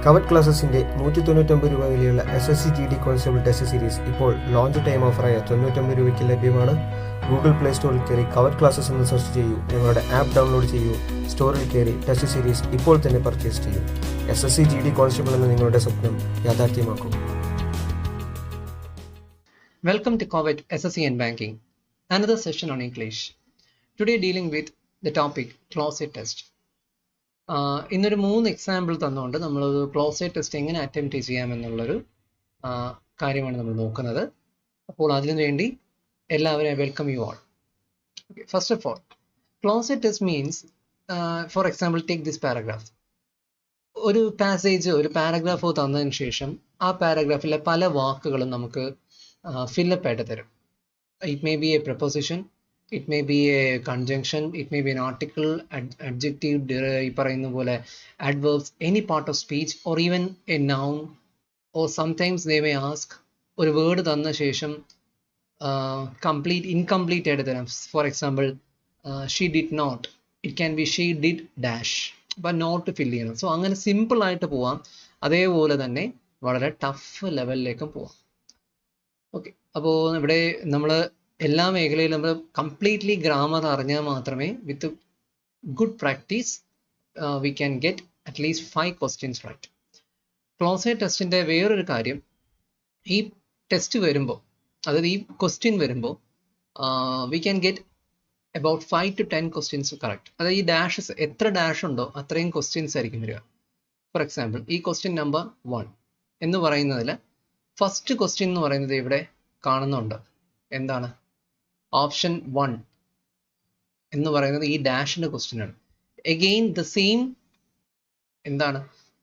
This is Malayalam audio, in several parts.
കവറ്റ് ക്ലാസസിൻ്റെ 199 രൂപ വിലയുള്ള SSC GD constable test series ഇപ്പോൾ ലോഞ്ച് ടൈം ഓഫറായ 99 രൂപയ്ക്ക് ലഭ്യമാണ്. ഗൂഗിൾ പ്ലേ സ്റ്റോറിൽ കയറി കവറ്റ് ക്ലാസസ് എന്ന് സെർച്ച് ചെയ്യൂ, ഞങ്ങളുടെ ആപ്പ് ഡൗൺലോഡ് ചെയ്യൂ, സ്റ്റോറിൽ കയറി ടെസ്റ്റ് സീരീസ് ഇപ്പോൾ തന്നെ പർച്ചേസ് ചെയ്യൂ. SSC GD കോൺസ്റ്റബിൾ എന്ന നിങ്ങളുടെ സ്വപ്നം യാഥാർത്ഥ്യമാക്കൂ. Welcome to Covet SSC and Banking, another session on English. Today dealing with the topic Cloze test. ഇന്നൊരു 3 എക്സാമ്പിൾ തന്നുകൊണ്ട് നമ്മളൊരു ക്ലോസ് ടെസ്റ്റ് എങ്ങനെ അറ്റംപ്റ്റ് ചെയ്യാമെന്നുള്ളൊരു കാര്യമാണ് നമ്മൾ നോക്കുന്നത്. അപ്പോൾ അതിനു വേണ്ടി എല്ലാവരെയും welcome you all. First of all, close test means, for example take this paragraph. ഒരു പാരഗ്രാഫോ തന്നതിന് ശേഷം ആ പാരഗ്രാഫിലെ പല വാക്കുകളും നമുക്ക് ഫില്ലപ്പ് ആയിട്ട് തരും. It may B A preposition, it may be a conjunction, it may be an article, adjective, ഈ പറയുന്ന പോലെ adverbs, any part of speech or even a noun, or sometimes they may ask ഒരു വേർഡ് തന്ന ശേഷം incomplete ആയിട്ട് തരാം. For example she did not, it can be she did dash, but not ഫിൽ ചെയ്യണം. സോ അങ്ങനെ സിമ്പിൾ ആയിട്ട് പോവാം, അതേപോലെ തന്നെ വളരെ ടഫ് ലെവലിലേക്കും പോവാം. ഓക്കെ, അപ്പോൾ ഇവിടെ നമ്മൾ എല്ലാ മേഖലയിലും നമ്മൾ കംപ്ലീറ്റ്ലി ഗ്രാമർ അറിഞ്ഞാൽ മാത്രമേ with good practice we can get at least 5 questions right. Cloze ടെസ്റ്റിൻ്റെ വേറൊരു കാര്യം, ഈ ടെസ്റ്റ് വരുമ്പോൾ, അതായത് ഈ ക്വസ്റ്റ്യൻ വരുമ്പോൾ we can get about 5 to 10 questions correct. അതായത് ഈ ഡാഷസ് എത്ര ഡാഷ് ഉണ്ടോ അത്രയും ക്വസ്റ്റ്യൻസ് ആയിരിക്കും വരിക. ഫോർ എക്സാമ്പിൾ ഈ ക്വസ്റ്റ്യൻ നമ്പർ 1 എന്ന് പറയുന്നതിൽ ഫസ്റ്റ് ക്വസ്റ്റ്യൻ എന്ന് പറയുന്നത് ഇവിടെ കാണുന്നുണ്ട്. എന്താണ്? ഓപ്ഷൻ 1 എന്ന് പറയുന്നത് ഈ ഡാഷിന്റെ ക്വസ്റ്റ്യൻ ആണ്. Again the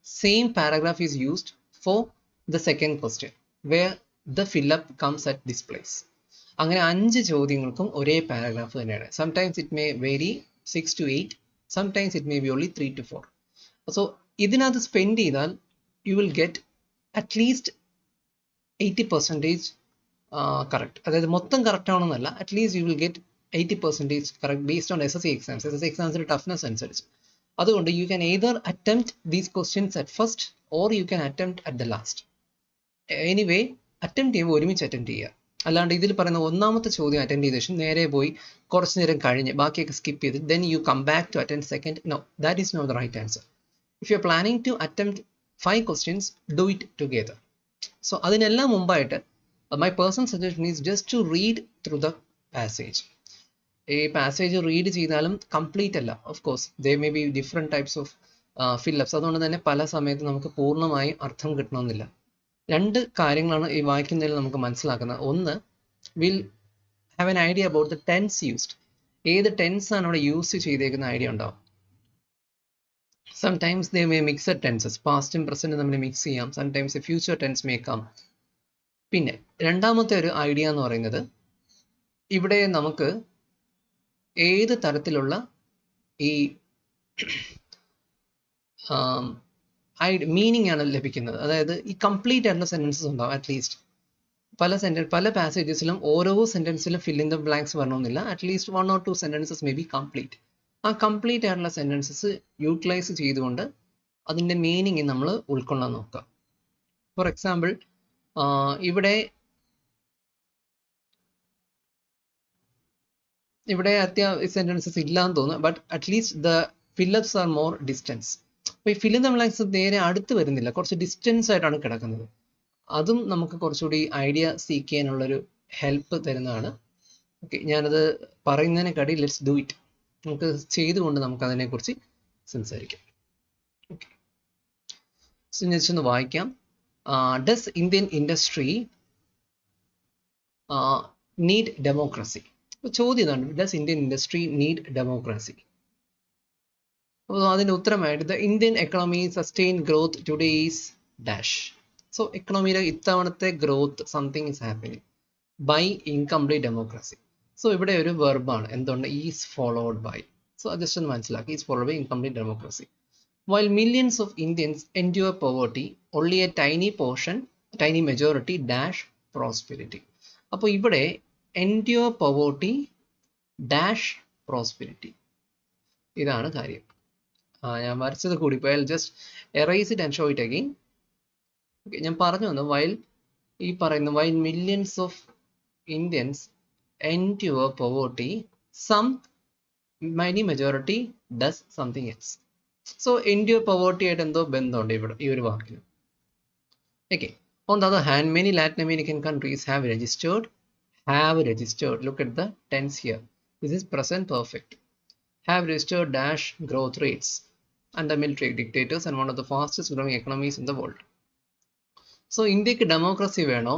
same paragraph is used for the second question where the fill up comes at this place. അങ്ങനെ 5 ചോദ്യങ്ങൾക്കും ഒരേ പാരഗ്രാഫ് തന്നെയാണ്. Sometimes it may vary 6 to 8, sometimes it may be only 3 to 4. So ഇതിനകത്ത് സ്പെൻഡ് ചെയ്താൽ you will get at least 80% correct. അതായത് മൊത്തം കറക്റ്റ് ആവണമെന്നല്ല, at least you will get 80% correct based on SSC exams. SSC എക്സാംസിന്റെ toughness അനുസരിച്ച്. അതുകൊണ്ട് you can either attempt these questions at first or you can attempt at the last. Anyway attempt ചെയ്യുമ്പോൾ ഒരുമിച്ച് അറ്റംപ്റ്റ് ചെയ്യുക. അല്ലാണ്ട് ഇതിൽ പറയുന്ന ഒന്നാമത്തെ ചോദ്യം അറ്റൻഡ് ചെയ്ത ശേഷം നേരെ പോയി കുറച്ച് നേരം കഴിഞ്ഞ് ബാക്കിയൊക്കെ സ്കിപ്പ് ചെയ്ത് then you come back to attend second. No, that is not the right answer. If you are planning to attempt 5 questions, do it together. So അതിനെല്ലാം മുമ്പായിട്ട് my personal suggestion is just to read through the passage. ഈ പാസേജ് റീഡ് ചെയ്താലും കംപ്ലീറ്റ് അല്ല, of course they may be different types of ഫില്ലപ്സ്. അതുകൊണ്ട് തന്നെ പല സമയത്ത് നമുക്ക് പൂർണ്ണമായി അർത്ഥം കിട്ടണമെന്നില്ല. 2 കാര്യങ്ങളാണ് ഈ വായിക്കുന്നതിൽ നമുക്ക് മനസ്സിലാക്കുന്നത്. ഒന്ന്, will have an idea about the tense used. ഏത് ടെൻസ് ആണ് അവിടെ യൂസ് ചെയ്തേക്കുന്ന ഐഡിയ ഉണ്ടാവും. Sometimes they may mixed tenses, പാസ്റ്റും പ്രസൻറ്റും നമ്മൾ മിക്സ് ചെയ്യാം. Sometimes a future tense may come. പിന്നെ രണ്ടാമത്തെ ഒരു ഐഡിയ എന്ന് പറയുന്നത്, ഇവിടെ നമുക്ക് ഏത് തരത്തിലുള്ള ഈ മീനിങ് ആണ് ലഭിക്കുന്നത്. അതായത് ഈ കംപ്ലീറ്റ് ആയിട്ടുള്ള സെന്റൻസസ് ഉണ്ടാവും. അറ്റ്ലീസ്റ്റ് പല പാസേജസിലും ഓരോ സെന്റൻസിലും ഫിൽ ഇൻ ദ ബ്ലാങ്ക്സ് വരണമെന്നില്ല. At least 1 or 2 sentences may be complete. ആ കംപ്ലീറ്റ് ആയിട്ടുള്ള സെന്റൻസസ് യൂട്ടിലൈസ് ചെയ്തുകൊണ്ട് അതിൻ്റെ മീനിങ് നമ്മൾ ഉൾക്കൊള്ളാൻ നോക്കുക. ഫോർ എക്സാമ്പിൾ ഇവിടെ സെന്റൻസസ് ഇല്ലാന്ന് തോന്നുന്നു, but at least the ഫില്ലപ്സ് are more distance. അപ്പോൾ ഈ ഫിൽ ഇൻ ദ ബ്ലാങ്ക്സ് നേരെ അടുത്ത് വരുന്നില്ല, കുറച്ച് ഡിസ്റ്റൻസ് ആയിട്ടാണ് കിടക്കുന്നത്. അതും നമുക്ക് കുറച്ചുകൂടി ഐഡിയ സീക്ക് ചെയ്യാനുള്ളൊരു ഹെൽപ്പ് തരുന്നതാണ്. ഓക്കെ, ഞാനത് പറയുന്നതിനെക്കാട്ടി ലെറ്റ്സ് ഡു ഇറ്റ്. നമുക്ക് ചെയ്തുകൊണ്ട് നമുക്ക് അതിനെക്കുറിച്ച് സംസാരിക്കാം. ഓക്കെ, സോ ഞാൻ ഒന്ന് വായിക്കാം. Does Indian industry need democracy? ചോദ്യം ഇതാണ്, does Indian industry need democracy? അപ്പോൾ അതിൻ്റെ ഉത്തരമായിട്ട് the Indian economy sustained growth today is dash. So എക്കണോമിയുടെ ഇത്തവണത്തെ growth something is happening by incomplete democracy. So ഇവിടെ ഒരു വെർബാണ്, എന്തുകൊണ്ട്? Is followed by. So just ഒന്ന് മനസ്സിലാക്കി, is followed by incomplete democracy. While millions of Indians endure poverty, only a tiny majority dash prosperity. അപ്പോൾ ഇവിടെ endure poverty dash prosperity, ഇതാണ് കാര്യം. ഞാൻ വരച്ചത് കൂടിപ്പോയി. I'll just erase it and show it again. Okay, ഞാൻ പറഞ്ഞു വന്നു ഈ പറയുന്ന while millions of Indians endure poverty, many majority does something else. So endure poverty ആയിട്ട് എന്തോ ബന്ധമുണ്ട് ഇവിടെ ഈ ഒരു വാക്കിന്. Okay. On the other hand, many Latin American countries have registered. Look at the tense here. This is present perfect. Have registered dash growth rates under military dictators and one of the fastest growing economies in the world. So ഇന്ത്യക്ക് ഡെമോക്രസി വേണോ?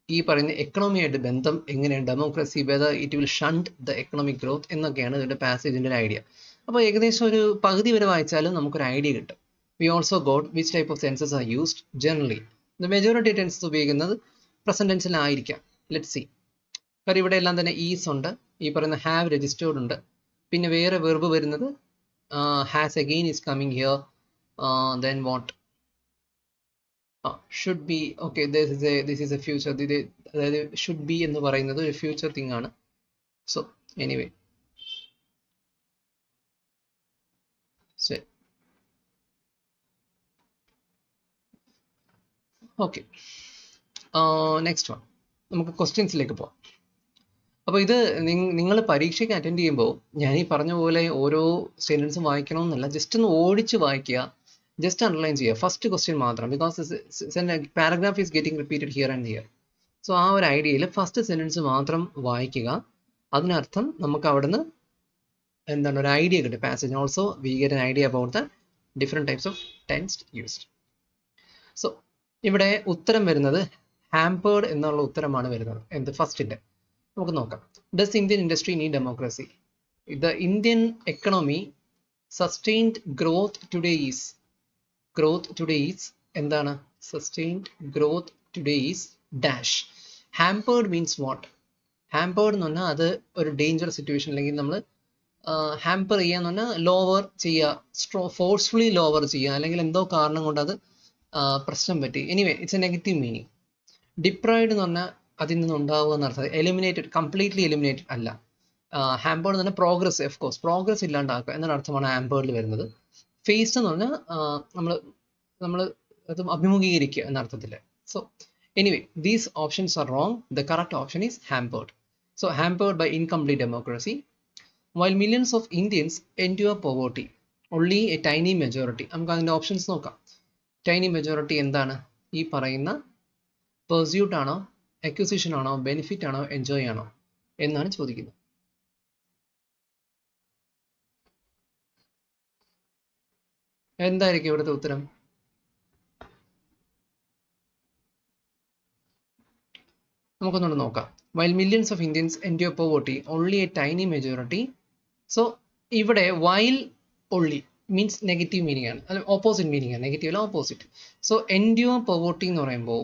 ഈ പറയുന്ന എക്കണോമിയായിട്ട് ബന്ധം എങ്ങനെയാണ്? Democracy whether it will shunt the economic growth എന്നൊക്കെയാണ് ഇതിന്റെ പാസേജിന്റെ ഒരു ഐഡിയ. അപ്പോൾ ഏകദേശം ഒരു പകുതി വരെ വായിച്ചാലും നമുക്കൊരു ഐഡിയ കിട്ടും. We also got which type of tenses are used generally. The majority tenses ഉപയോഗിക്കുന്നത് പ്രസന്റ് ടെൻസിലായിരിക്കാം. Let see. കാരണം ഇവിടെ എല്ലാം തന്നെ ഈസ് ഉണ്ട്, ഈ പറയുന്ന ഹാവ് രജിസ്റ്റേർഡ് ഉണ്ട്, പിന്നെ വേറെ വെർബ് വരുന്നത് has again is coming here, then what should be. Okay, this is a future. അതായത് should be എന്ന് പറയുന്നത് ഒരു ഫ്യൂച്ചർ തിങ് ആണ്. സോ എനിവേ ശരി. ഓക്കെ, നെക്സ്റ്റ് വൺ നമുക്ക് ക്വസ്റ്റ്യൻസിലേക്ക് പോവാം. അപ്പോൾ ഇത് നിങ്ങൾ പരീക്ഷയ്ക്ക് അറ്റൻഡ് ചെയ്യുമ്പോൾ ഞാൻ ഈ പറഞ്ഞ പോലെ ഓരോ സ്റ്റേറ്റ്മെന്റ്സും വായിക്കണമെന്നല്ല, ജസ്റ്റ് ഒന്ന് ഓടിച്ച് വായിക്കുക, ജസ്റ്റ് അണ്ടർലൈൻ ചെയ്യുക ഫസ്റ്റ് ക്വസ്റ്റ്യൻ മാത്രം, because paragraph is getting repeated here and here. So ആ ഒരു ഐഡിയയിൽ ഫസ്റ്റ് സെന്റൻസ് മാത്രം വായിക്കുക. അതിനർത്ഥം നമുക്ക് അവിടുന്ന് എന്താണ് ഒരു ഐഡിയ കിട്ടും passage. Also we get an idea about the different types of tense used. So ഇവിടെ ഉത്തരം വരുന്നത് ഹാമ്പേർഡ് എന്നുള്ള ഉത്തരമാണ് വരുന്നത്. എന്ത് ഫസ്റ്റിന്റെ നമുക്ക് നോക്കാം. Does Indian industry need democracy? The Indian economy sustained growth today is എന്താണ്? Sustained growth today is dash. Hampered means what? Hampered എന്ന് പറഞ്ഞാൽ അത് ഒരു ഡേഞ്ചറസ് സിറ്റുവേഷൻ, അല്ലെങ്കിൽ നമ്മൾ ഹാമ്പർ ചെയ്യാന്ന് പറഞ്ഞാൽ ലോവർ ചെയ്യുക, ഫോഴ്സ്ഫുള്ളി ലോവർ ചെയ്യുക, അല്ലെങ്കിൽ എന്തോ കാരണം കൊണ്ട് അത് പ്രശ്നം പറ്റി. Anyway it's a negative meaning. Deprived എന്ന് പറഞ്ഞാൽ അതിൽ നിന്ന് ഉണ്ടാവുക എന്നർത്ഥം. എലിമിനേറ്റഡ്, കംപ്ലീറ്റ്ലി എലിമിനേറ്റഡ് അല്ല. ഹാമ്പേർഡ് എന്ന് പറഞ്ഞാൽ പ്രോഗ്രസ്, ഓഫ് കോഴ്സ് പ്രോഗ്രസ് ഇല്ലാണ്ടാക്കുക എന്നൊരു അർത്ഥമാണ് ഹാമ്പേർഡിൽ വരുന്നത്. ഫേസ്ഡ് എന്ന് പറഞ്ഞാൽ നമ്മൾ അത് അഭിമുഖീകരിക്കുക എന്നർത്ഥത്തിൽ. So anyway these options are wrong. The correct option is hampered. So hampered by incomplete democracy. While millions of Indians endure poverty, only a tiny majority. നമുക്ക് അതിൻ്റെ ഓപ്ഷൻസ് നോക്കാം. ടൈനി മെജോറിറ്റി എന്താണ്? ഈ പറയുന്ന പെർസ്യൂട്ട് ആണോ, അക്വിസിഷൻ ആണോ, ബെനിഫിറ്റ് ആണോ, എൻജോയ് ആണോ എന്നാണ് ചോദിക്കുന്നത്. എന്തായിരിക്കും ഇവിടുത്തെ ഉത്തരം? നമുക്കൊന്നുകൂടെ നോക്കാം. While millions of Indians endure poverty, only a tiny majority. So ഇവിടെ while only means negative meaning ആണ്, അല്ല ഓപ്പോസിറ്റ് മീനിങ് ആണ്, നെഗറ്റീവ് അല്ല ഓപ്പോസിറ്റ്. സോ endure poverty എന്ന് പറയുമ്പോൾ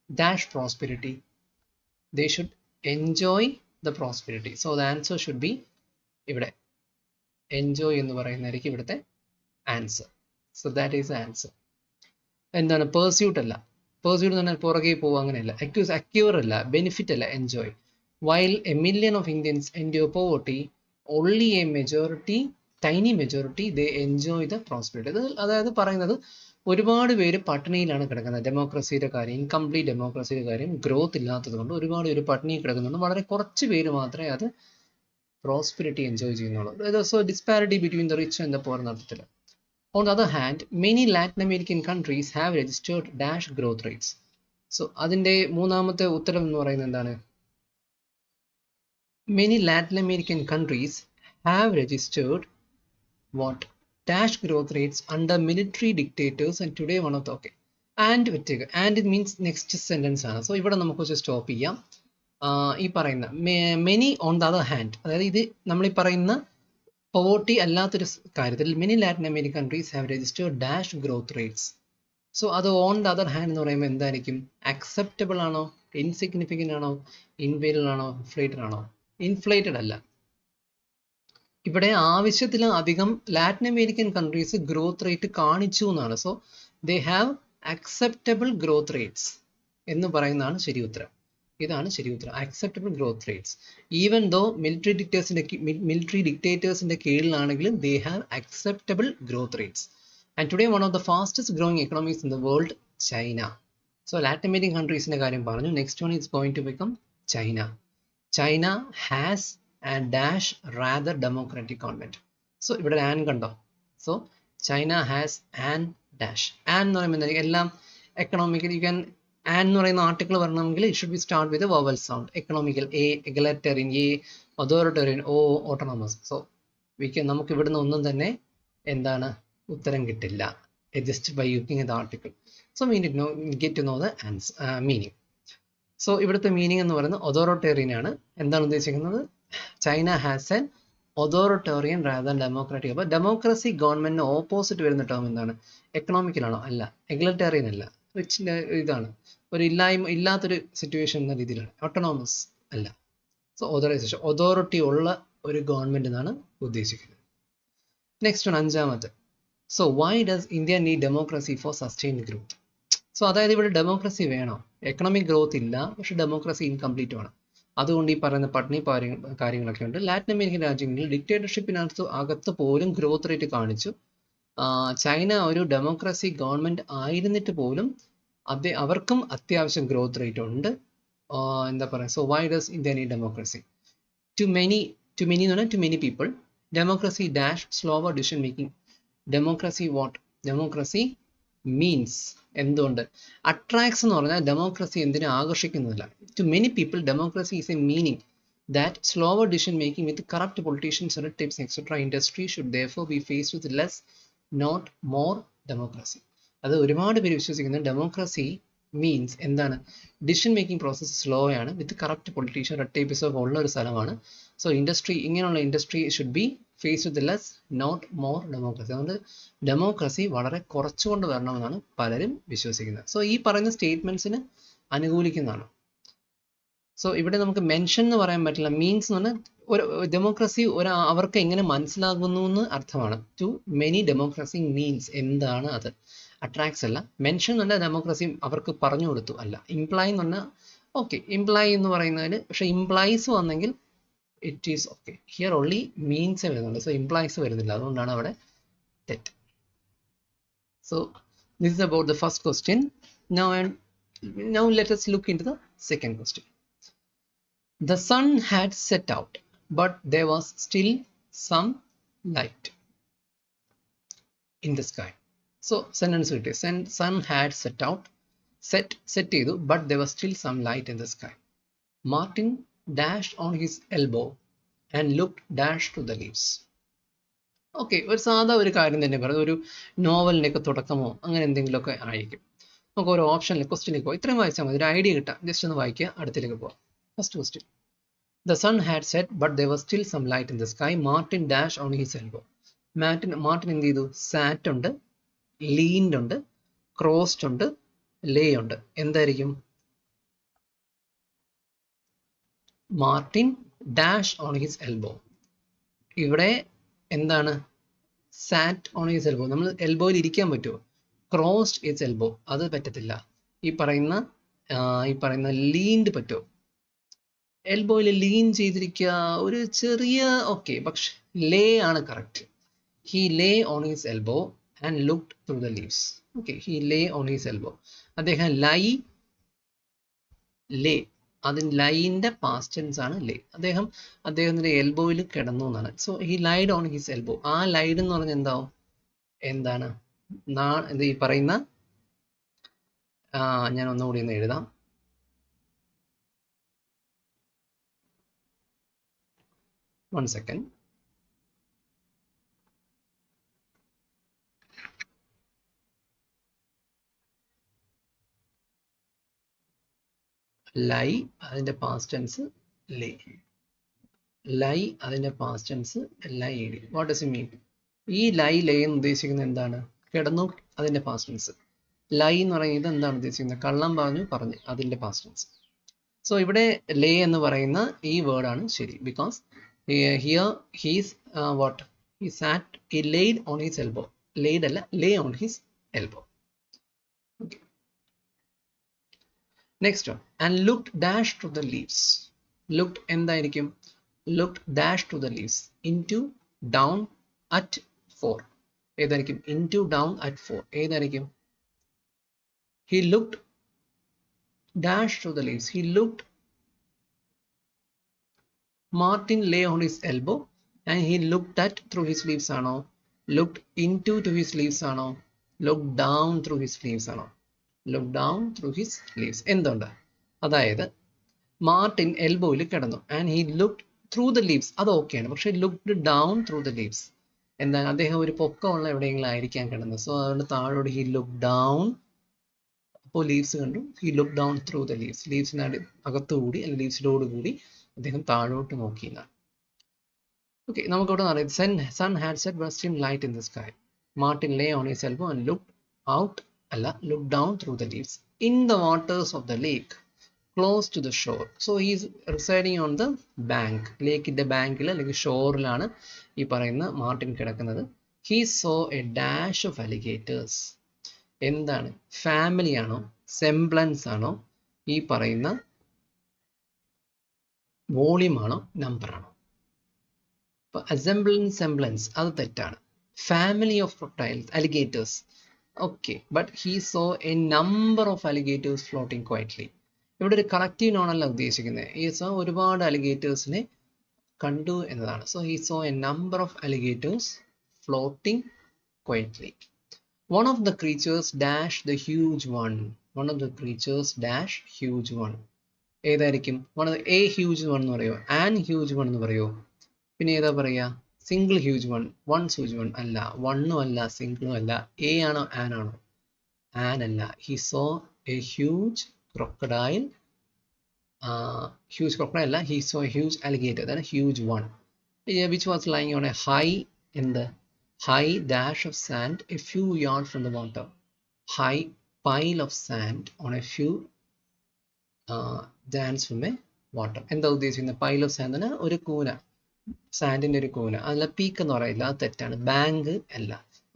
dash prosperity, they should enjoy the prosperity. So the answer should be ഇവിടെ enjoy എന്ന് പറയുന്നതായിരിക്കും ഇവിടുത്തെ answer. So that is the answer. എന്താണ്? പെർസ്യൂട്ട് അല്ല. പെർസ്യൂട്ട് എന്ന് പറഞ്ഞാൽ പുറകെ പോകുക, അങ്ങനെയല്ല. അക്യൂർ അല്ല, ബെനിഫിറ്റ് അല്ല, enjoy. While a million of Indians endure poverty, only a majority, tiny majority, they enjoy the prosperity. അതായത് പറയുന്നത് ഒരുപാട് പേര് പട്ടിണിയിലാണ് കിടക്കുന്നത്. ഡെമോക്രസിയുടെ കാര്യം, ഇൻകംപ്ലീറ്റ് ഡെമോക്രസിയുടെ കാര്യം, ഗ്രോത്ത് ഇല്ലാത്തത് കൊണ്ട് ഒരുപാട് പേര് പട്ടിണിയിൽ കിടക്കുന്നുണ്ട്. വളരെ കുറച്ച് പേര് മാത്രമേ അത് പ്രോസ്പെരിറ്റി എൻജോയ് ചെയ്യുന്നുള്ളൂ. So disparity between the rich and the poor എന്നർത്ഥത്തിൽ. On the other hand, many Latin American countries have registered dash growth rates. So അതിന്റെ മൂന്നാമത്തെ ഉത്തരം എന്ന് പറയുന്നത് എന്താണ്? Many Latin American countries have registered what? Dash growth rates under military dictators and today one of the and it means next sentence ആണ്. സോ ഇവിടെ നമുക്ക് വെച്ച് സ്റ്റോപ്പ് ചെയ്യാം. ഈ പറയുന്ന many on the other hand, അതായത് ഇത് നമ്മൾ ഈ പറയുന്ന പോവർട്ടി അല്ലാത്തൊരു കാര്യത്തിൽ many Latin American countries have registered dash growth rates. So അത് ഓൺ ദ അതർ ഹാൻഡ് എന്ന് പറയുമ്പോൾ എന്തായിരിക്കും? അക്സെപ്റ്റബിൾ ആണോ, ഇൻസിഗ്നിഫിക്കൻ്റ് ആണോ, ഇൻവേരിയബിൾ ആണോ, ഇൻഫ്ലേറ്റഡ് ആണോ? ഇൻഫ്ലേറ്റഡ് അല്ല. ഇവിടെ ആവശ്യത്തിൽ അധികം Latin American countries growth rate കാണിച്ചു എന്നാണ്. So they have acceptable growth rates എന്ന് പറയുന്നതാണ് ശരി ഉത്തരം. ഇതാണ് ശരി ഉത്തരം. Acceptable growth rates. Even though military ഡിക്റ്റേറ്റേഴ്സിന്റെ കീഴിലാണെങ്കിലും they have acceptable growth rates. And today one of the fastest growing economies in the world, China. So Latin American കൺട്രീസിന്റെ കാര്യം പറഞ്ഞു. Next one is going to become China. China has a dash rather democratic government. So ഇവിടെ ആൻ കണ്ടോ? So China has an dash. An എന്ന് പറയുമ്പോൾ എല്ലാം എക്കണോമിക്കൽ, യു ക്യാൻ ആൻ എന്ന് പറയുന്ന ആർട്ടിക്കിൾ വരണമെങ്കിൽ it should be start with vowel sound. Economical a, egalitarian a, authoritarian o, autonomous. So നമുക്ക് ഇവിടുന്ന് ഒന്നും തന്നെ എന്താണ് ഉത്തരം കിട്ടില്ല just by using the article. So we need get to know the meaning. So ഇവിടുത്തെ മീനിങ് എന്ന് പറയുന്നത് ഒതോറിറ്റേറിയൻ ആണ്. എന്താണ് ഉദ്ദേശിക്കുന്നത്? China has an authoritarian rather democratic. അപ്പോൾ ഡെമോക്രസി ഗവൺമെന്റിന് ഓപ്പോസിറ്റ് വരുന്ന ടേം എന്താണ്? എക്കണോമിക്കലാണോ? അല്ല. എഗലറ്റേറിയൻ അല്ല. റിച്ചിന്റെ ഇതാണ് ഒരു ഇല്ലാത്തൊരു സിറ്റുവേഷൻ എന്ന രീതിയിലാണ്. ഓട്ടോണോമസ് അല്ല. സോ ഓതറൈസേഷൻ, ഒതോറിറ്റി ഉള്ള ഒരു ഗവൺമെന്റ് എന്നാണ് ഉദ്ദേശിക്കുന്നത്. നെക്സ്റ്റ് വൺ, അഞ്ചാമത്തെ. So why does India need democracy for sustained growth? So അതായത് ഇവിടെ ഡെമോക്രസി വേണം, എക്കണോമിക് ഗ്രോത്ത് ഇല്ല, പക്ഷെ ഡെമോക്രസി ഇൻകംപ്ലീറ്റ് ആണ്. അതുകൊണ്ട് ഈ പറയുന്ന പട്ടിണി കാര്യങ്ങളൊക്കെ ഉണ്ട്. ലാറ്റിൻ അമേരിക്കൻ രാജ്യങ്ങളിൽ ഡിക്റ്റേറ്റർഷിപ്പിനകത്ത് പോലും ഗ്രോത്ത് റേറ്റ് കാണിച്ചു. ചൈന ഒരു ഡെമോക്രസി ഗവൺമെന്റ് ആയിരുന്നിട്ട് പോലും അവർക്കും അത്യാവശ്യം ഗ്രോത്ത് റേറ്റ് ഉണ്ട്. എന്താ പറയുക? So why does India need democracy? Too many എന്ന് പറഞ്ഞാൽ too many people democracy dash slower decision making. Democracy what? Democracy means എന്തുകൊണ്ട്? അട്രാക്ട്സ് എന്ന് പറഞ്ഞാൽ ഡെമോക്രസി എന്തിനെ ആകർഷിക്കുന്നില്ല. Too many people democracy is a meaning that slower decision making with corrupt politicians, red tapes, etc. industry should therefore be faced with less, not more democracy. അത് ഒരുപാട് പേര് വിശ്വസിക്കുന്നത് ഡെമോക്രസി മീൻസ് എന്താണ്? ഡിസിഷൻ മേക്കിംഗ് പ്രോസസ്സ് സ്ലോ ആണ്, with corrupt politician, red tapes ഒക്കെ ഉള്ള ഒരു സ്ഥലമാണ്. സോ ഇൻഡസ്ട്രി, ഇങ്ങനെയുള്ള industry should be face with less, not more democracy. അതുകൊണ്ട് ഡെമോക്രസി വളരെ കുറച്ചുകൊണ്ട് വരണമെന്നാണ് പലരും വിശ്വസിക്കുന്നത്. സോ ഈ പറയുന്ന സ്റ്റേറ്റ്മെന്റ്സിന് അനുകൂലിക്കുന്നതാണ്. സോ ഇവിടെ നമുക്ക് മെൻഷൻ എന്ന് പറയാൻ പറ്റില്ല. മീൻസ് എന്ന് പറഞ്ഞാൽ ഒരു ഡെമോക്രസി അവർക്ക് എങ്ങനെ മനസ്സിലാകുന്നു എന്ന് അർത്ഥമാണ്. ടു മെനി ഡെമോക്രസി മീൻസ് എന്താണ് അത്? അട്രാക്ട്സ് അല്ല. മെൻഷൻ എന്ന് പറഞ്ഞാൽ ഡെമോക്രസി അവർക്ക് പറഞ്ഞു കൊടുത്തു അല്ല. ഇംപ്ലൈ എന്ന് പറഞ്ഞാൽ ഓക്കെ, ഇംപ്ലൈ എന്ന് പറയുന്നതിന് പക്ഷെ ഇംപ്ലൈസ് വന്നെങ്കിൽ it is okay. Here only means വരുന്നുണ്ട്. സോ ഇംപ്ലൈസ് വരുന്നില്ല, അതുകൊണ്ടാണ് അവിടെ തെറ്റ്. So this is about the first question. Now let us look into the second question. The sun had set out, but there was still some light in the sky. So sentence it is, sun had set out, set ചെയ്തു, but there was still some light in the sky. Martin dashed on his elbow and looked dashed to the leaves. Okay, ഒരു സാധാ ഒരു കാര്യം തന്നെ പറയുന്നത്, ഒരു നോവലിൻ്റെയൊക്കെ തുടക്കമോ അങ്ങനെ എന്തെങ്കിലുമൊക്കെ ആയിരിക്കും. നമുക്ക് ഓരോ ഓപ്ഷനിൽ ക്വസ്റ്റ്യനിലേക്ക് പോകാം. ഇത്രയും വായിച്ചാൽ മതി, ഒരു ഐഡിയ കിട്ടാം. ജസ്റ്റ് ഒന്ന് വായിക്കുക, അടുത്തേക്ക് പോകാം. First question. The sun had set, but there was still some light in the sky. Martin dashed on his elbow. Martin എന്ത് ചെയ്തു? സാറ്റ് ഉണ്ട്, ലീൻഡ് ഉണ്ട്, ക്രോസ്ഡ് ഉണ്ട്, ലേ ഉണ്ട്. എന്തായിരിക്കും? Martin dash on his elbow. ഇവിടെ എന്താണ്? സാറ്റ് ഓൺ ഹിസ് എൽബോ. നമ്മൾ എൽബോയിൽ ഇരിക്കാൻ പറ്റുമോ? ക്രോസ്ഡ് ഹിസ് എൽബോ, അത് പറ്റത്തില്ല. ഈ പറയുന്ന ലീൻഡ് പറ്റുമോ? എൽബോയിൽ ലീൻ ചെയ്തിരിക്കുക ഒരു ചെറിയ ഓക്കെ, പക്ഷെ ലേ ആണ് correct. He lay on his elbow and looked through the leaves. Okay, he lay on his elbow. അദ്ദേഹം ലേ, അതിന് ലൈൻ്റെ പാസ്റ്റ് ടെൻസ് ആണ് ലേ. അദ്ദേഹത്തിന്റെ എൽബോയിൽ കിടന്നു എന്നാണ്. So he laid on his elbow. ആ ലൈഡ് എന്ന് പറഞ്ഞാൽ എന്താണ്? ഈ പറയുന്ന ഞാൻ ഒന്നുകൂടി ഒന്ന് എഴുതാം. One second. ലൈ അതിന്റെ പാസ്റ്റ് ടെൻസ് ലേ. ലൈ അതിന്റെ past tense laid. What does it mean? ഈ ലൈ എന്ന് ഉദ്ദേശിക്കുന്നത് എന്താണ്? കിടന്നു, അതിന്റെ പാസ്റ്റ് ടെൻസ്. ലൈ എന്ന് പറയുന്നത് എന്താണ് ഉദ്ദേശിക്കുന്നത്? കള്ളം പറഞ്ഞു അതിന്റെ പാസ്റ്റ് ടെൻസ്. സോ ഇവിടെ ലേ എന്ന് പറയുന്ന ഈ വേർഡാണ് ശരി. Because here he laid on his elbow. Lay on his elbow. Okay. Next one. And looked dash to the leaves. Looked എന്തായിരിക്കും? Looked dash to the leaves. Into, down, at 4. ഏതായിരിക്കും? Into, down, at 4. ഏതായിരിക്കും? He looked dash to the leaves. He looked. Martin lay on his elbow and he looked at through his sleeves ആണോ? Looked into to his sleeves ആണോ? Looked down through his sleeves ആണോ? Looked down through his sleeves. എന്തുണ്ട്? അതായത് മാർട്ടിൻ എൽബോയിൽ കിടന്നു and he looked through the leaves. അത് ഓക്കെയാണ്. പക്ഷെ looked down through the leaves എന്താണ്? അദ്ദേഹം ഒരു പൊക്കമുള്ള എവിടെയെങ്കിലും ആയിരിക്കാൻ കിടന്നത്. സോ അതുകൊണ്ട് താഴോട്ട് ഹി ലുക്ക് ഡൗൺ. അപ്പോൾ ലീവ്സ് കണ്ടു. He look down through the leaves. ലീവ്സിനോട് അകത്തുകൂടി അല്ലെങ്കിൽ ലീവ്സിലോട് കൂടി അദ്ദേഹം താഴോട്ട് നോക്കിയെന്നാണ്. ഓക്കെ, നമുക്കിവിടെ അറിയാം sun had set western light in the sky. Martin lay on his elbow and look out look down through the leaves in the waters of the lake close to the shore. So he's residing on the bank. ലേക്കിന്റെ ബാങ്കിൽ അല്ലെങ്കിൽ ഷോറിലാണ് ഈ പറയുന്ന മാർട്ടിൻ കിടക്കുന്നത്. He saw a dash of alligators. എന്താണ്? ഫാമിലി ആണോ, സെംബ്ലൻസ് ആണോ, ഈ പറയുന്ന വോളിയം ആണോ, നമ്പർ ആണോ? അപ്പൊ അസംബ്ലൻസ്, സെംബ്ലൻസ് അത് തെറ്റാണ്. Family of crocodiles, alligators. Okay, but he saw a number of alligators floating quietly. ഇവിടെ ഒരു കളക്റ്റീവ് നോണല്ല ഉദ്ദേശിക്കുന്നത്. ഈ സോ ഒരുപാട് അലിഗേറ്റേഴ്സിനെ കണ്ടു എന്നതാണ്. So he saw a number of alligators floating quietly. One of the creatures dash the huge one. One of the creatures dash huge one. ഏതായിരിക്കും? One of the a huge one എന്ന് പറയോ, an huge one എന്ന് പറയോ, പിന്നെ ഏതാ പറയാ? Single huge one, one huge one അല്ല, വണ്ണും അല്ല, സിംഗിളും അല്ല. എ ആണോ ആൻ ആണോ? ആൻ അല്ല. He saw a huge crocodile. Huge crocodile അല്ല, he saw a huge alligator. അതാണ് huge one. Which was lying on a high എന്ത് high dash of sand a few yards from the water. High pile of sand on a few yards from a water. എന്താ ഉദ്ദേശിക്കുന്നത്? പൈൽ ഓഫ് സാൻഡ് എന്നാൽ ഒരു കൂന, സാൻഡിന്റെ ഒരു കൂന. അതിൽ പീക്ക് എന്ന് പറയില്ല, അത് തെറ്റാണ്. ബാങ്ക് അല്ല,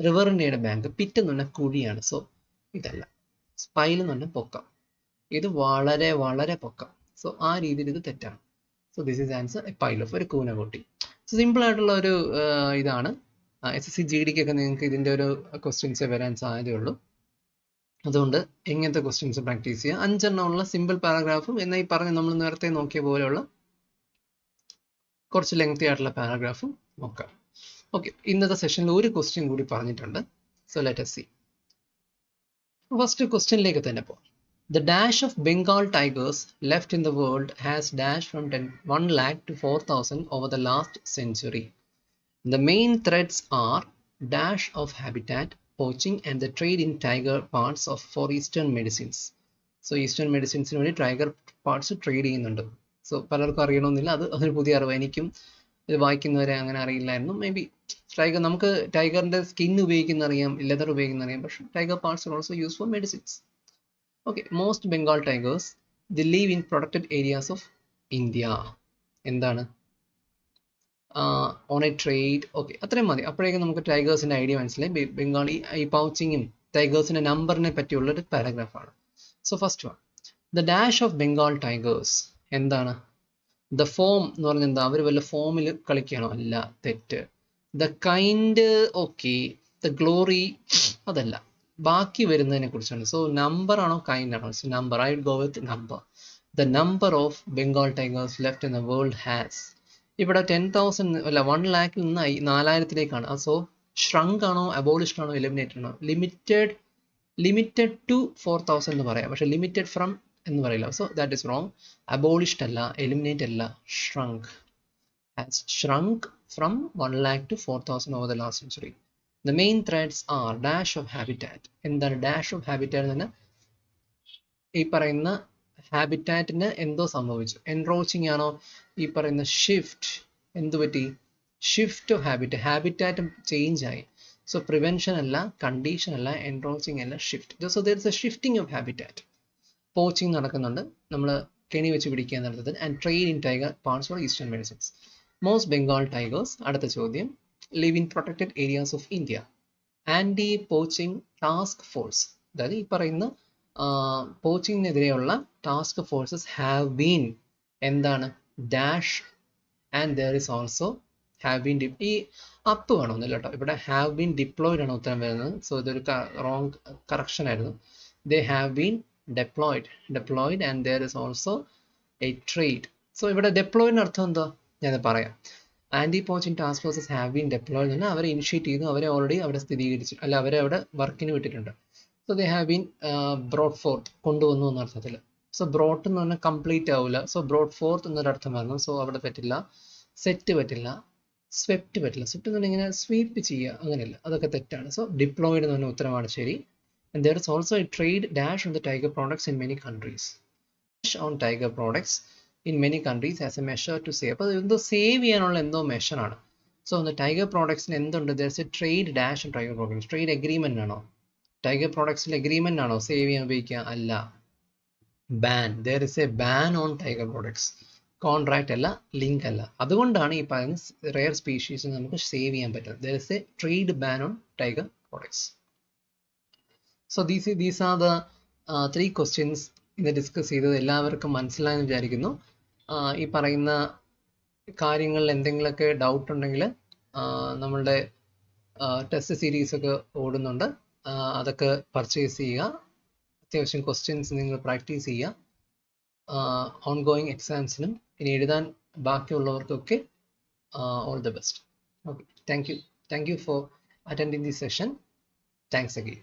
റിവറിന്റെ ബാങ്ക്. പിറ്റ് എന്ന് പറഞ്ഞാൽ കുഴിയാണ്. സോ ഇതല്ല. പൈൽ എന്ന് പറഞ്ഞാൽ പൊക്കം. ഇത് വളരെ വളരെ പൊക്കം. സോ ആ രീതിയിൽ ഇത് തെറ്റാണ്. So this is answer A pile of, ഒരു കൂന കൊട്ടി. സോ സിമ്പിൾ ആയിട്ടുള്ള ഒരു ഇതാണ്. SSC GD ക്കൊക്കെ നിങ്ങൾക്ക് ഇതിൻ്റെ ഒരു ക്വസ്റ്റ്യൻസ് വരാൻ സാധ്യതയുള്ളൂ. അതുകൊണ്ട് എങ്ങനത്തെ ക്വസ്റ്റ്യൻസ് പ്രാക്ടീസ് ചെയ്യുക. 5 എണ്ണമുള്ള സിമ്പിൾ പാരഗ്രാഫും എന്നാൽ ഈ പറഞ്ഞ നമ്മൾ നേരത്തെ നോക്കിയ പോലെയുള്ള കുറച്ച് ലെങ്തി ആയിട്ടുള്ള പാരഗ്രാഫും നോക്കാം. ഓക്കെ, ഇന്നത്തെ സെഷനിൽ ഒരു ക്വസ്റ്റ്യൻ കൂടി പറഞ്ഞിട്ടുണ്ട്. So let us see. First ക്വസ്റ്റ്യനിലേക്ക് തന്നെ പോകാം. The dash of Bengal tigers left in the world has dashed from 1 lakh to 4,000 over the last century. The main threats are dash of habitat, poaching and the trade in tiger parts for Eastern medicines. So Eastern medicines വേണ്ടി ടൈഗർ പാർട്സ് ട്രേഡ് ചെയ്യുന്നുണ്ട്. സോ പലർക്കും അറിയണമെന്നില്ല, അതൊരു പുതിയ അറിവ്. എനിക്കും ഇത് വായിക്കുന്നവരെ അങ്ങനെ അറിയില്ലായിരുന്നു. മേ ബി ടൈഗർ, നമുക്ക് ടൈഗറിന്റെ സ്കിൻ ഉപയോഗിക്കുന്ന അറിയാം, ലെതർ ഉപയോഗിക്കുന്ന അറിയാം, പക്ഷെ tiger parts are also use for medicines. Okay, most Bengal tigers the live in protected areas of India. എന്താണ്? On a trade. ഓക്കെ, അത്രയും മതി. അപ്പോഴേക്കും നമുക്ക് ടൈഗേഴ്സിന്റെ ഐഡിയ മനസ്സിലായി. ബംഗാളി ഈ പൗച്ചിങ്ങും ടൈഗേഴ്സിന്റെ നമ്പറിനെ പറ്റിയുള്ള ഒരു പാരഗ്രാഫാണ്. So first one, the dash of Bengal tigers എന്താണ്? ദ ഫോം എന്ന് പറഞ്ഞാൽ എന്താ? അവർ വല്ല ഫോമിൽ കളിക്കുകയാണോ? അല്ല, തെറ്റ്. The kind, okay. The glory, അതല്ല. ബാക്കി വരുന്നതിനെ കുറിച്ചാണ്. സോ നമ്പർ ആണോ കൈൻഡ് ആണോ? Number. I will go with number. The number of Bengal tigers left in the world has. ഇവിടെ 10,000 അല്ല, 1 ലാഖിൽ നിന്ന് 4,000-ലേക്കാണ്. സോ ഷ്രങ്ക് ആണോ, അബോളിഷ്ഡ് ആണോ, എലിമിനേറ്റഡ് ആണോ? ലിമിറ്റഡ് ടു 4,000 എന്ന് പറയാം, പക്ഷെ ലിമിറ്റഡ് ഫ്രം എന്ന് പറയില്ല. So that is wrong. Abolished അല്ല, എലിമിനേറ്റ് അല്ല, shrunk. Has shrunk from 1 lakh to 4,000 over the last century. The main threats are dash of habitat. എന്താണ് ഡാഷ് ഓഫ് ഹാബിറ്റാറ്റ് എന്ന്? ഈ പറയുന്ന ഹാബിറ്റാറ്റിന് എന്തോ സംഭവിച്ചു. എൻറോച്ചിങ് ആണോ? ഈ പറയുന്ന ഷിഫ്റ്റ്, എന്തു പറ്റി? ഷിഫ്റ്റ് ഓഫ് ഹാബിറ്റാറ്റ് ചേഞ്ച് ആയി. സോ പ്രിവെൻഷൻ അല്ല, കണ്ടീഷൻ അല്ല, എൻറോച്ചിങ് അല്ല, shift. So there is a shifting of habitat. Poaching നടക്കുന്നുണ്ട്, നമ്മൾ കെണി വെച്ച് പിടിക്കാൻ നടത്തുന്നത്. And trade in tiger parts for eastern medicines. Most Bengal tigers, അടുത്ത ചോദ്യം, live in protected areas of India. Anti poaching task force, അതായത് ഈ പറയുന്ന പോച്ചിങ്ങിനെതിരെയുള്ള ടാസ്ക് ഫോഴ്സസ് ഹാവ് ബീൻ എന്താണ് dash and there is also have been ഈ അപ്പ് വേണമെന്നില്ല കേട്ടോ, ഇവിടെ ഹാവ് ബീൻ ഡിപ്ലോയിഡ് ആണ് ഉത്തരം വരുന്നത്. സോ ഇതൊരു റോങ് കറക്ഷൻ ആയിരുന്നു. They have been deployed and there is also a trade. So ഇവിടെ ഡെപ്ലോയിഡിന് അർത്ഥം എന്താ ഞാൻ പറയാം. Anti poaching task forces have been deployed എന്ന് അവരെ ഇനിഷ്യേറ്റ് ചെയ്തു, അവരെ ഓൾറെഡി അവിടെ സ്ഥിരീകരിച്ചു, അല്ല അവരെ അവിടെ വർക്കിന് വിട്ടിട്ടുണ്ട്. So they have been brought forth, കൊണ്ടുവന്നു എന്ന അർത്ഥത്തിൽ. സോ ബ്രോട്ട് എന്ന് പറഞ്ഞാൽ കംപ്ലീറ്റ് ആവില്ല. സോ ബ്രോഡ് ഫോർത്ത് എന്നൊരർത്ഥം വരണം. സോ അവിടെ പറ്റില്ല. സെറ്റ് പറ്റില്ല, സ്വെപ്റ്റ് പറ്റില്ല. സ്വെപ്റ്റ് എന്ന് പറഞ്ഞാൽ ഇങ്ങനെ സ്വീപ്പ് ചെയ്യുക, അങ്ങനെയല്ല, അതൊക്കെ തെറ്റാണ്. സോ ഡിപ്ലോയിഡ് എന്ന് പറഞ്ഞ ഉത്തരമാണ് ശരി. And there is also a trade dash on the tiger products in many countries. Dash on tiger products in many countries as a measure to save. അപ്പോൾ എന്തോ സേവ് ചെയ്യാനുള്ള എന്തോ മെഷർ ആണ്. സോ ഒന്ന് ടൈഗർ പ്രോഡക്ട്സിന് എന്തുണ്ട്? there is a trade dash on tiger products. Trade agreement ആണോ? ടൈഗർ പ്രോഡക്ട്സിൽ എഗ്രിമെന്റ് ആണോ സേവ് ചെയ്യാൻ ഉപയോഗിക്കുക? അല്ല. Ban. there is a ban on tiger products. Contract അല്ല, ലിങ്ക് അല്ല. അതുകൊണ്ടാണ് ഈ പറയുന്ന റെയർ സ്പീഷീസ് നമുക്ക് സേവ് ചെയ്യാൻ പറ്റുന്നത്. there is a trade ban on tiger products. So these are the 3 questions ഇന്ന് ഡിസ്കസ് ചെയ്തത്. എല്ലാവർക്കും മനസ്സിലായെന്ന് വിചാരിക്കുന്നു. ഈ പറയുന്ന കാര്യങ്ങളിൽ എന്തെങ്കിലുമൊക്കെ ഡൗട്ട് ഉണ്ടെങ്കിൽ നമ്മളുടെ ടെസ്റ്റ് സീരീസ് ഒക്കെ ഓടുന്നുണ്ട്, അതൊക്കെ പർച്ചേസ് ചെയ്യുക. അത്യാവശ്യം ക്വസ്റ്റ്യൻസ് നിങ്ങൾ പ്രാക്ടീസ് ചെയ്യുക. ഓൺഗോയിങ് എക്സാംസിനും ഇനി എഴുതാൻ ബാക്കിയുള്ളവർക്കൊക്കെ all the best. Okay, thank you for attending this session. Thanks again.